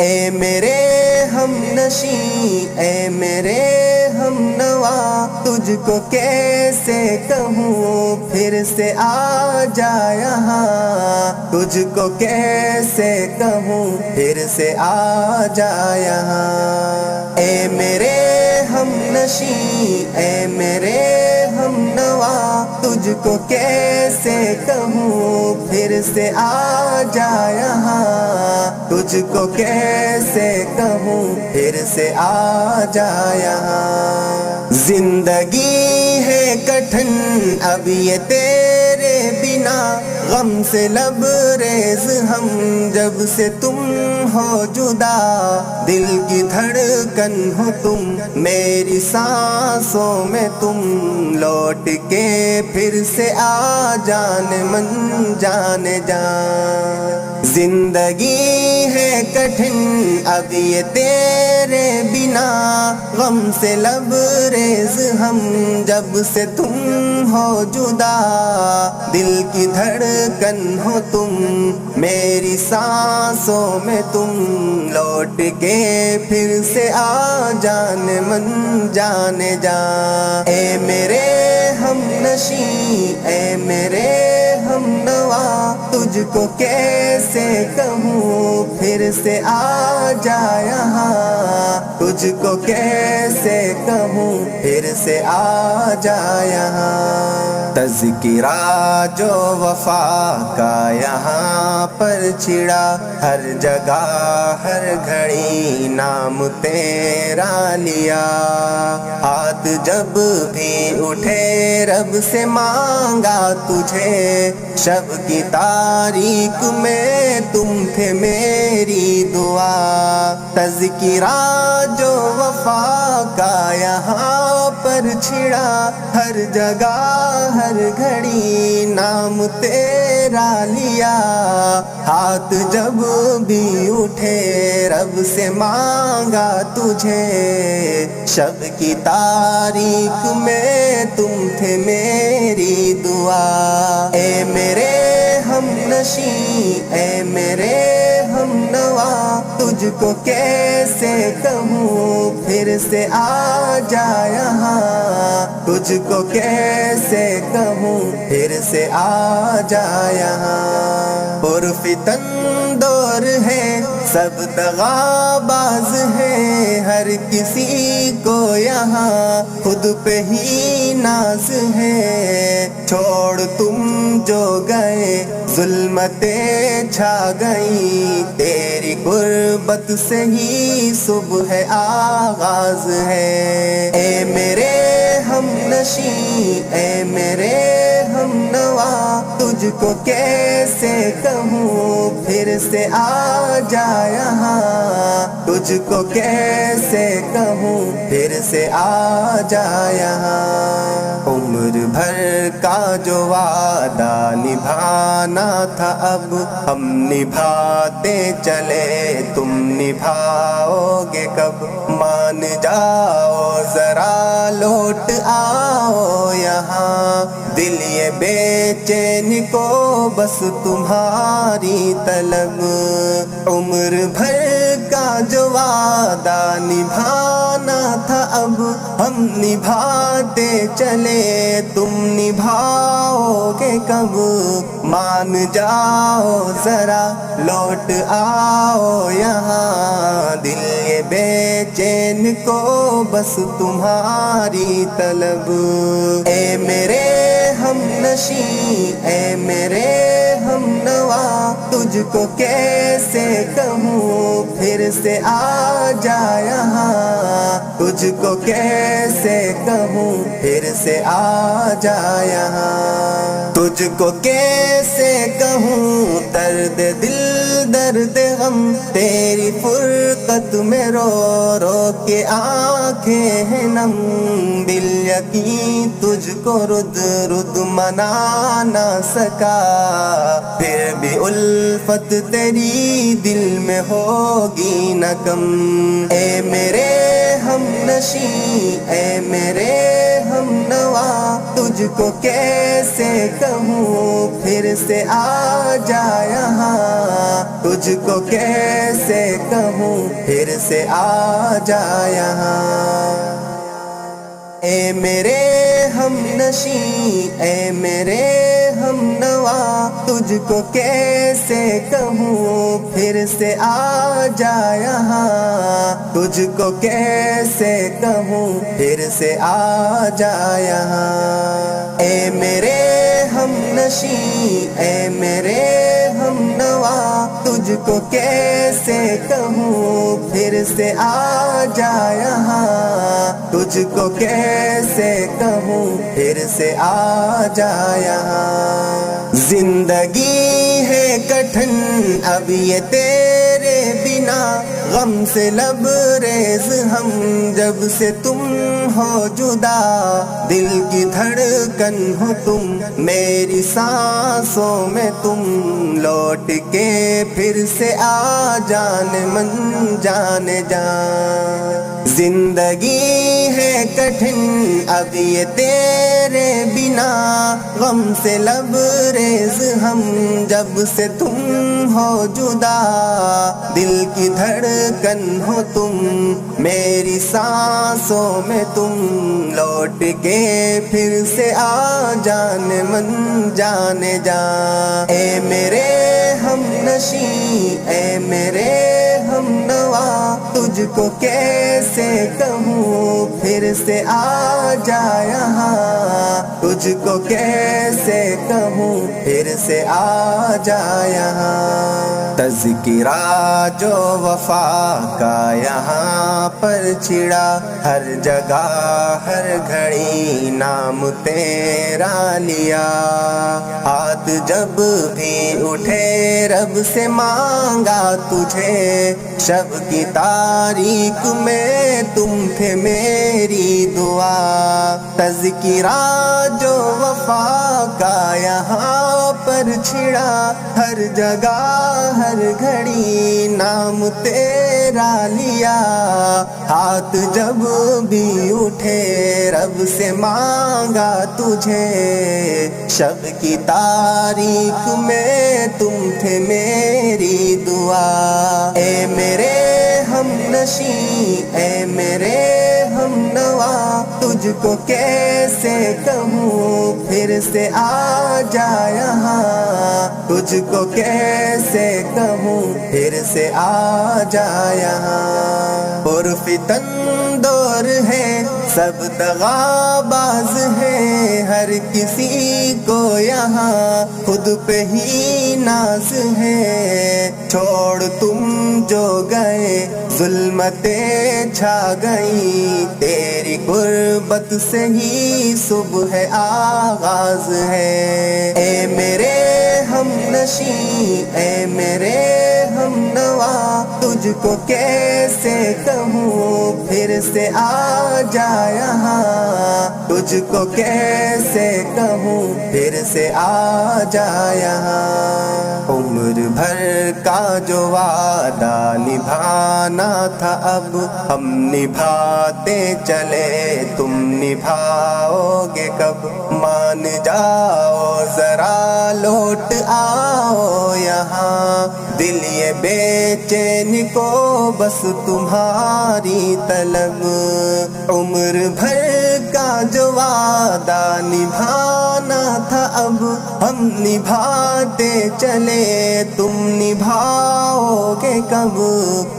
اے میرے ہم نشیں، اے میرے ہم نوا، تجھ کو کیسے کہوں پھر سے آ جا یہاں، تجھ کو کیسے کہوں پھر سے آ جا یہاں۔ اے میرے ہم نشیں، اے میرے ہم نوا، تجھ کو کیسے کہوں پھر سے آ جا یہاں، تجھ کو کیسے کہوں پھر سے آ جا یہاں۔ زندگی ہے کٹھن اب یہ تیرے بنا، غم سے لبریز ہم جب سے تم ہو جدا، دل کی دھڑکن ہو تم میری سانسوں میں تم، لوٹ کے پھر سے آ جانے من جانے جان۔ زندگی ہے کٹھن اب یہ تیرے بنا، غم سے لبریز ہم جب سے تم ہو جدا، دل کی دھڑکن ہو تم میری سانسوں میں تم، لوٹ کے پھر سے آ جانے من جانے جان۔ اے میرے ہم نشیں، اے میرے ہم نوا، تجھ کو کیسے کہوں پھر سے آ جا یہاں، تجھ کو کیسے کہوں پھر سے آ جا یہاں۔ تذکرہ جو وفا کا یہاں پر چھڑا، ہر جگہ ہر گھڑی نام تیرا لیا، ہاتھ جب بھی اٹھے رب سے مانگا تجھے، شب کی تاریک میں تم تھے میری دعا۔ تذکرہ جو وفا کا یہاں پر چھڑا، ہر جگہ ہر گھڑی نام تیرا لیا، ہاتھ جب بھی اٹھے رب سے مانگا تجھے، شب کی تاریک میں تم تھے میری دعا۔ اے میرے ہم نشیں، اے میرے ہم نوا، تجھ کو کیسے کہوں پھر سے آ جا یہاں، تجھ کو کیسے کہوں پھر سے آ جا یہاں۔ پرفتن دور ہے سب دغا باز ہے، ہر کسی کو یہاں خود پہ ہی ناز ہے، چھوڑ تم جو گئے ظلمتیں چھا گئی، تیری قربت سے ہی صبح آغاز ہے۔ اے میرے ہم نشیں، اے میرے ہم نوا، تجھ کو کیسے کہوں پھر سے آ جا یہاں، تجھ کو کیسے کہوں پھر سے آ جا یہاں۔ عمر بھر کا جو وعدہ نبھانا تھا اب ہم نبھاتے چلے، تم نبھاؤ گے کب؟ مان جاؤ ذرا لوٹ آؤ یہاں، دل یہ بے چین کو بس تمہاری طلب۔ عمر بھر کا جو وعدہ نبھانا تھا اب ہم نبھاتے چلے، تم نبھاؤ گے کب؟ مان جاؤ ذرا لوٹ آؤ یہاں، دل یہ بے چین کو بس تمہاری طلب۔ اے میرے ہم نشیں، اے میرے ہم نوا، تجھ کو کیسے کہوں پھر سے آ جا یہاں، تجھ کو کیسے کہوں پھر سے آ جا یہاں۔ تجھ کو کیسے کہوں درد دل درد غم، تیری فرقت میں رو رو کے آنکھیں ہیں نم، دل یقین تجھ کو رد رد منا نہ سکا، پھر بھی الفت تیری دل میں ہوگی نہ کم۔ اے میرے ہم نشیں، اے میرے ہم نوا، تجھ کو کیسے کہوں پھر سے آ جا یہاں، تجھ کو کیسے کہوں پھر سے آ جا یہاں۔ اے میرے ہم نشیں، اے میرے ہم نوا، تجھ کو کیسے کہوں پھر سے آ جا یہاں، تجھ کو کیسے کہوں پھر سے آ جا یہاں۔ اے میرے ہم نشیں، اے میرے ہم نوا، تجھ کو کیسے کہوں پھر سے آ جا یہاں، تجھ کو کیسے کہوں پھر سے آ جا یہاں۔ زندگی ہے کٹھن اب یہ تیرے بنا، غم سے لبریز ہم جب سے تم ہو جدا، دل کی دھڑکن ہو تم میری سانسوں میں تم، لوٹ کے پھر سے آ جان من جانے جان۔ زندگی ہے کٹھن اب یہ تیرے بنا، غم سے لبریز ہم جب سے تم ہو جدا، دل کی دھڑکن ہو تم میری سانسوں میں تم، لوٹ کے پھر سے آ جان من جانے جا۔ اے میرے ہم نشیں، اے میرے ہم نوا، تجھ کو کیسے کہوں پھر سے آ جا یہاں، تجھ کو کیسے کہوں پھر سے آ جا یہاں۔ تذکرہ جو وفا کا یہاں پر چھڑا، ہر جگہ ہر گھڑی نام تیرا لیا، ہاتھ جب بھی اٹھے رب سے مانگا تجھے، شب کی تاریک میں تم تھے میری دعا۔ تذکرہ جو وفا کا یہاں پر چھڑا، ہر جگہ ہر گھڑی نام تیرا لیا، ہاتھ جب بھی اٹھے رب سے مانگا تجھے، شب کی تاریک میں تم تھے میری دعا۔ اے میرے ہم نشیں، اے میرے ہم نوا، تجھ کو کیسے کہوں پھر سے آ جا یہاں، تجھ کو کیسے کہوں پھر سے آ جا یہاں۔ پرفتن دور ہے سب دغا باز ہے، ہر کسی کو یہاں خود پہ ہی ناز ہے، چھوڑ تم جو گئے ظلمتیں چھا گئی، تیری قربت سے ہی صبح آغاز ہے۔ اے میرے ہم نشیں، اے میرے ہم نوا، تجھ کو کیسے کہوں پھر سے آ جا یہاں، تجھ کو کیسے کہوں پھر سے آ جا یہاں۔ عمر بھر کا جو وعدہ نبھانا تھا اب ہم نبھاتے چلے، تم نبھاؤ گے کب؟ مان جاؤ ذرا لوٹ آؤ یہاں، دل یہ بے چین کو بس تمہاری طلب۔ عمر بھر کا جو وعدہ نبھانا تھا اب ہم نبھاتے چلے، تم نبھاؤ گے کب؟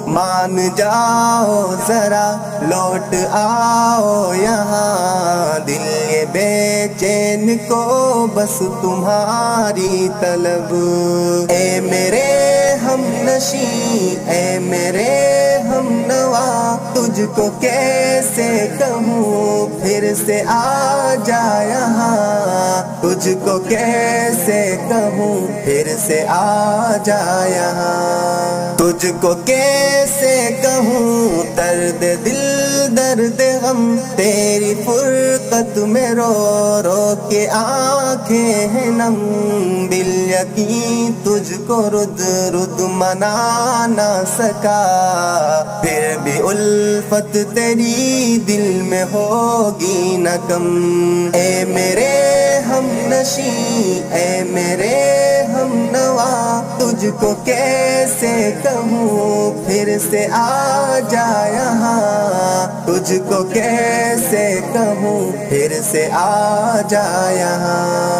مان جاؤ ذرا لوٹ آؤ یہاں، دل یہ بے چین کو بس تمہاری طلب۔ اے میرے ہم نشیں، اے میرے ہم نوا، تجھ کو کیسے کہوں پھر سے آ جا یہاں، تجھ کو کیسے کہوں پھر سے آ جا یہاں۔ تجھ کو کیسے کہوں درد دل درد غم، تیری فرقت میں رو رو کے آنکھیں ہیں نم، بالیقین تجھ کو رد رد منا نہ سکا، پھر بھی الفت تیری دل میں ہوگی نہ کم۔ اے میرے ہم نشیں، اے میرے ہم نوا، تجھ کو کیسے کہوں پھر سے آ جا یہاں، تجھ کو کیسے کہوں پھر سے آ جا یہاں۔